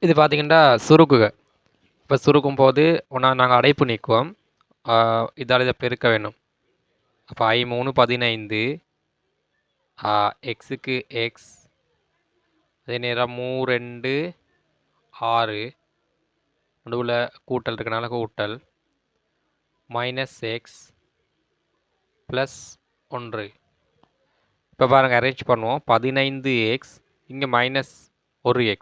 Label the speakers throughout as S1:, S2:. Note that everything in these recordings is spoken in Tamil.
S1: இது பார்த்தீங்கன்னா சுருக்குக. இப்போ சுருக்கும்போது நாங்கள் அடைப்பு நீக்குவோம். இதால் இதை பெருக்க வேணும். அப்போ I3 15 எக்ஸுக்கு எக்ஸ், அதே நேரம் 3 2 6, நடுவில் கூட்டல் இருக்கனால கூட்டல், மைனஸ் எக்ஸ் ப்ளஸ் 1. இப்போ பாருங்கள் அரேஞ்ச் பண்ணுவோம். 15x இங்கே மைனஸ் 1x.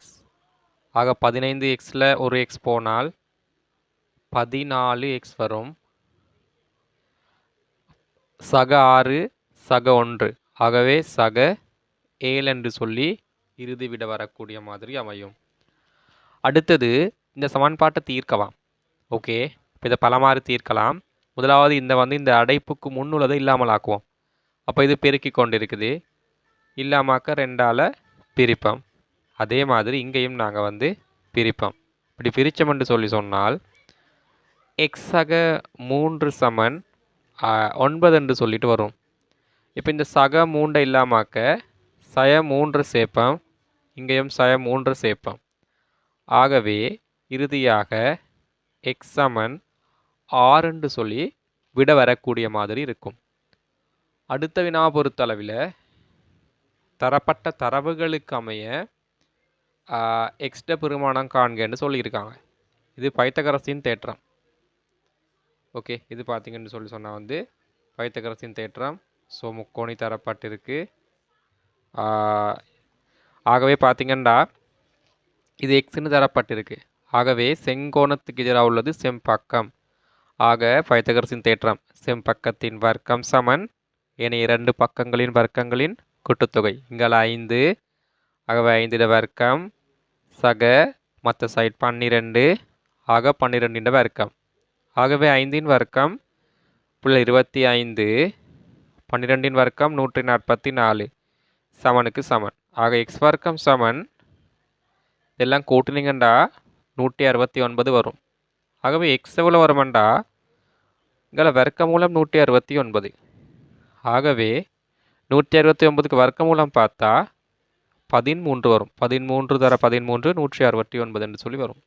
S1: ஆக 15xல் 1x போனால் 14x வரும். சக 6 சக 1, ஆகவே சக 7 என்று சொல்லி இறுதி விட வரக்கூடிய மாதிரி அமையும். அடுத்தது இந்த சமன்பாட்டை தீர்க்கலாம். ஓகே, இப்போ இதை பலமாறு தீர்க்கலாம். முதலாவது இந்த அடைப்புக்கு முன்னுள்ளதை இல்லாமல் ஆக்குவோம். அப்போ இது பெருக்கி கொண்டு இருக்குது, இல்லாமாக்க 2ஆல் பிரிப்போம். அதே மாதிரி இங்கேயும் நாங்கள் பிரிப்போம். இப்படி பிரித்தோம் என்று சொன்னால் எக்ஸ் சக 3 சமன் 9 என்று சொல்லிட்டு வரும். இப்போ இந்த சக 3 இல்லாமாக்க சய 3 சேர்ப்போம், இங்கேயும் சய 3 சேர்ப்போம். ஆகவே இறுதியாக எக்ஸ் சமன் 6 என்று சொல்லி விட வரக்கூடிய மாதிரி இருக்கும். அடுத்த வினா பொறுத்தளவில் தரப்பட்ட தரவுகளுக்கு அமைய எக்ஸ்ட பெருமானம் காண்கன்னு சொல்லியிருக்காங்க. இது பைத்தகரஸின் தேற்றம். ஓகே, இது பார்த்தீங்கன்னு சொன்னால் பைத்தகரஸின் தேற்றம். ஸோ முக்கோணி தரப்பட்டிருக்கு. ஆகவே பார்த்தீங்கன்னா இது எக்ஸ்ன்னு தரப்பட்டிருக்கு. ஆகவே செங்கோணத்துக்கு எதிராக உள்ளது செம்பக்கம். ஆக பைத்தகரஸின் தேற்றம் செம்பக்கத்தின் வர்க்கம் சமன் ஏனைய 2 பக்கங்களின் வர்க்கங்களின் கூட்டுத்தொகை. இங்கே 5, ஆகவே 5 வர்க்கம் சக மற்ற சைட் 12, ஆக 12 வர்க்கம். ஆகவே 5 வர்க்கம் 25, 12 வர்க்கம் 144 சமனுக்கு சமன். ஆக எக்ஸ் வர்க்கம் சமன் இதெல்லாம் கூட்டினீங்கண்டா 169 வரும். ஆகவே எக்ஸ் எவ்வளோ வருமெண்டா இங்கே வர்க்கமூலம் 169. ஆகவே 169க்கு வர்க்கமூலம் பார்த்தா 13 வரும். 13 தர 13 169 என்று சொல்லி வரும்.